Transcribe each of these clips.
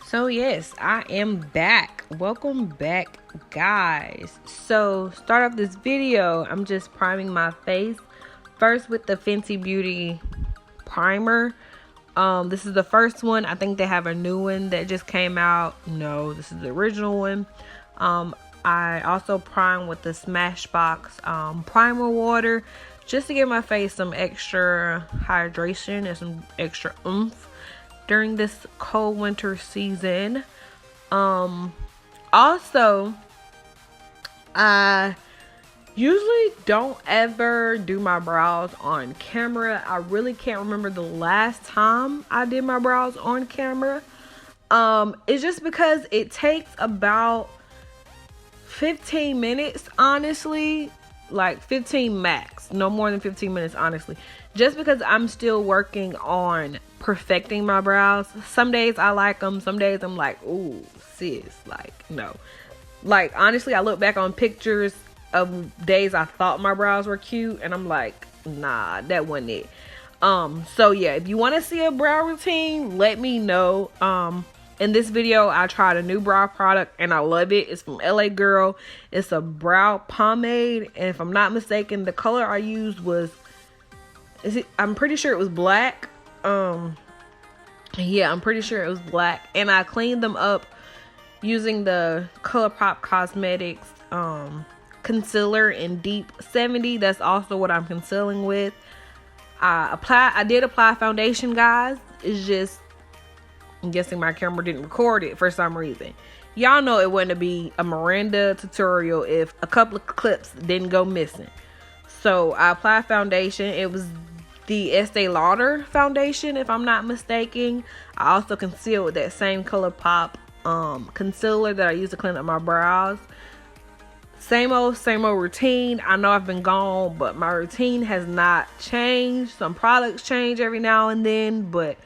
So yes, I am back. Welcome back, guys. So start off this video, I'm just priming my face first with the Fenty Beauty primer. This is the first one. I think they have a new one that just came out. No, this is the original one. I also prime with the Smashbox primer water just to give my face some extra hydration and some extra oomph during this cold winter season. Also, I usually don't ever do my brows on camera. I really can't remember the last time I did my brows on camera. It's just because it takes about 15 minutes, honestly. Like 15 max, no more than 15 minutes, honestly, just because I'm still working on perfecting my brows. Some days I like them, some days I'm like, ooh, sis, like, no. Like, honestly, I look back on pictures of days I thought my brows were cute and I'm like, nah, that wasn't it. So yeah, if you want to see a brow routine, let me know. In this video, I tried a new brow product and I love it. It's from LA Girl. It's a brow pomade. And if I'm not mistaken, the color I used was, I'm pretty sure it was black. Yeah, I'm pretty sure it was black. And I cleaned them up using the ColourPop Cosmetics concealer in Deep 70. That's also what I'm concealing with. I did apply foundation, guys. It's just, I'm guessing my camera didn't record it for some reason. Y'all know it wouldn't be a Miranda tutorial if a couple of clips didn't go missing. So I applied foundation. It was the Estee Lauder foundation, if I'm not mistaken. I also concealed with that same ColourPop concealer that I used to clean up my brows. Same old routine. I know I've been gone, but my routine has not changed. Some products change every now and then, but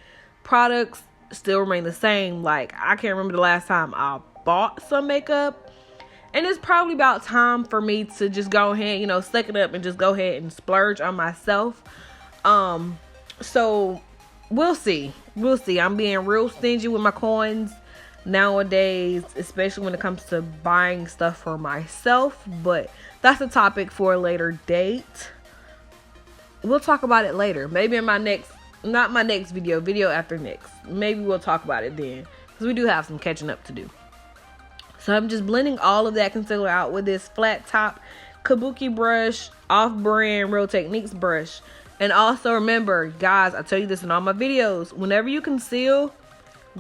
products still remain the same. Like, I can't remember the last time I bought some makeup, and it's probably about time for me to just go ahead, you know, suck it up and just go ahead and splurge on myself. So we'll see. I'm being real stingy with my coins nowadays, especially when it comes to buying stuff for myself, but that's a topic for a later date. We'll talk about it later, maybe in my next, not my next video after next. Maybe we'll talk about it then, because we do have some catching up to do. So I'm just blending all of that concealer out with this flat top kabuki brush, off-brand Real Techniques brush. And also remember, guys, I tell you this in all my videos, whenever you conceal,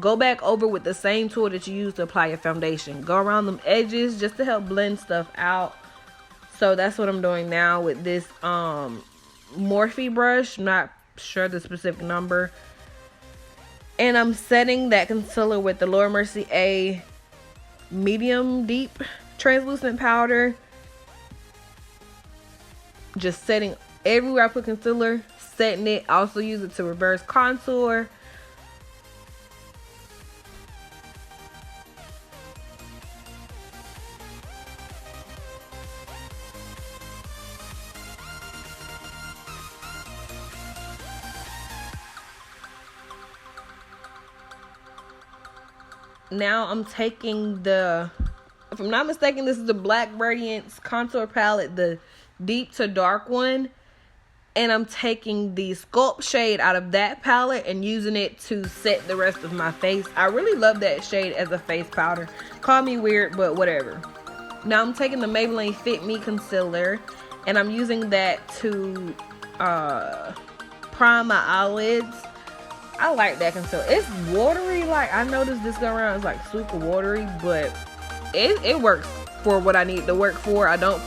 go back over with the same tool that you use to apply your foundation. Go around them edges just to help blend stuff out. So that's what I'm doing now with this Morphe brush. I'm not sure the specific number. And I'm setting that concealer with the Laura Mercier medium deep translucent powder. Just setting everywhere I put concealer, setting it. Also use it to reverse contour. Now I'm taking the, if I'm not mistaken, this is the Black Radiance Contour palette, the deep to dark one. And I'm taking the Sculpt shade out of that palette and using it to set the rest of my face. I really love that shade as a face powder. Call me weird, but whatever. Now I'm taking the Maybelline Fit Me concealer and I'm using that to prime my eyelids. I like that concealer. It's watery. Like, I noticed this go around is like super watery, but it works for what I need to work for. I don't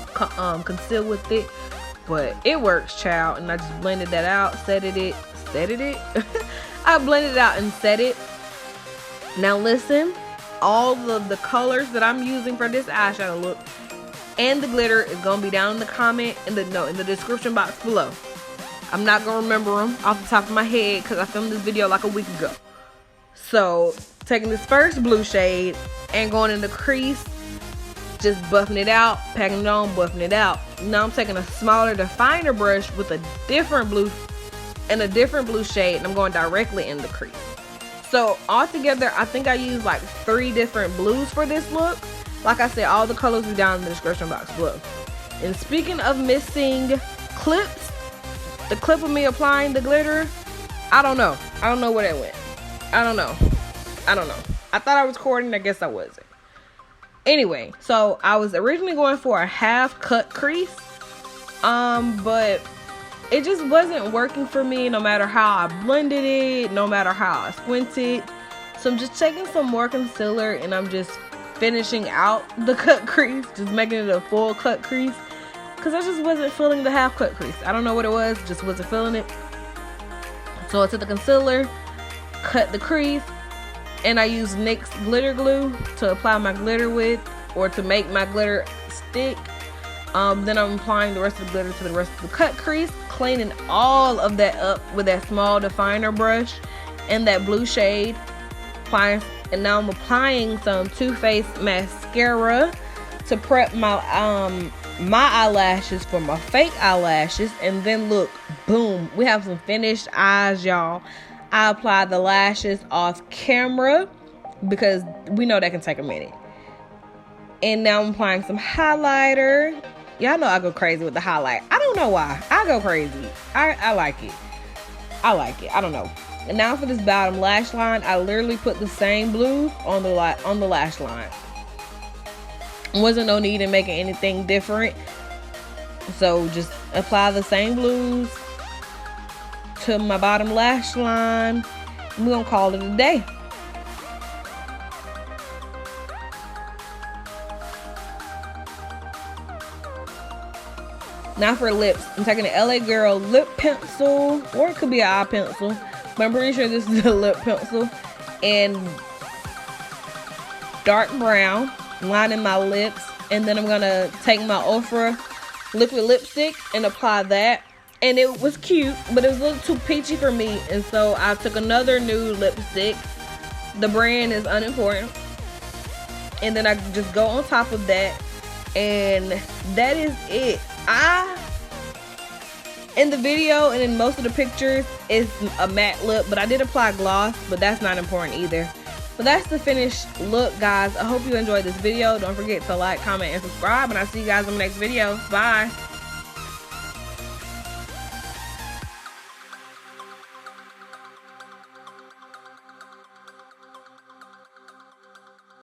conceal with it, but it works, child. And I just blended that out, set it. I blended it out and set it. Now listen, all of the colors that I'm using for this eyeshadow look and the glitter is gonna be down in the comment in the description box below. I'm not gonna remember them off the top of my head because I filmed this video like a week ago. So taking this first blue shade and going in the crease, just buffing it out, packing it on, buffing it out. Now I'm taking a smaller definer brush with a different blue and a different blue shade, and I'm going directly in the crease. So altogether, I think I used like 3 different blues for this look. Like I said, all the colors will be down in the description box below. And speaking of missing clips, the clip of me applying the glitter, I don't know. I don't know where that went. I don't know. I thought I was recording. I guess I wasn't. Anyway, so I was originally going for a half cut crease. But it just wasn't working for me no matter how I blended it, no matter how I squinted. So I'm just taking some more concealer and I'm just finishing out the cut crease, just making it a full cut crease, because I just wasn't feeling the half cut crease. I don't know what it was, just wasn't feeling it. So I took the concealer, cut the crease, and I used NYX glitter glue to apply my glitter with, or to make my glitter stick. Then I'm applying the rest of the glitter to the rest of the cut crease, cleaning all of that up with that small definer brush and that blue shade. And now I'm applying some Too Faced mascara to prep my my eyelashes for my fake eyelashes. And then look, boom, we have some finished eyes, y'all. I applied the lashes off camera because we know that can take a minute. And now I'm applying some highlighter. Y'all know I go crazy with the highlight. I don't know why. I go crazy. I like it. I like it. I don't know. And now for this bottom lash line, I literally put the same blue on the lash line. Wasn't no need in making anything different. So just apply the same blues to my bottom lash line. We're gonna call it a day. Now for lips, I'm taking the LA Girl lip pencil, or it could be an eye pencil, but I'm pretty sure this is a lip pencil, and dark brown, lining my lips. And then I'm gonna take my Ofra liquid lipstick and apply that. And it was cute, but it was a little too peachy for me, and so I took another nude lipstick. The brand is unimportant. And then I just go on top of that, and that is it. In the video and in most of the pictures, it's a matte lip, but I did apply gloss, but that's not important either. But that's the finished look, guys. I hope you enjoyed this video. Don't forget to like, comment, and subscribe, and I'll see you guys in the next video. Bye.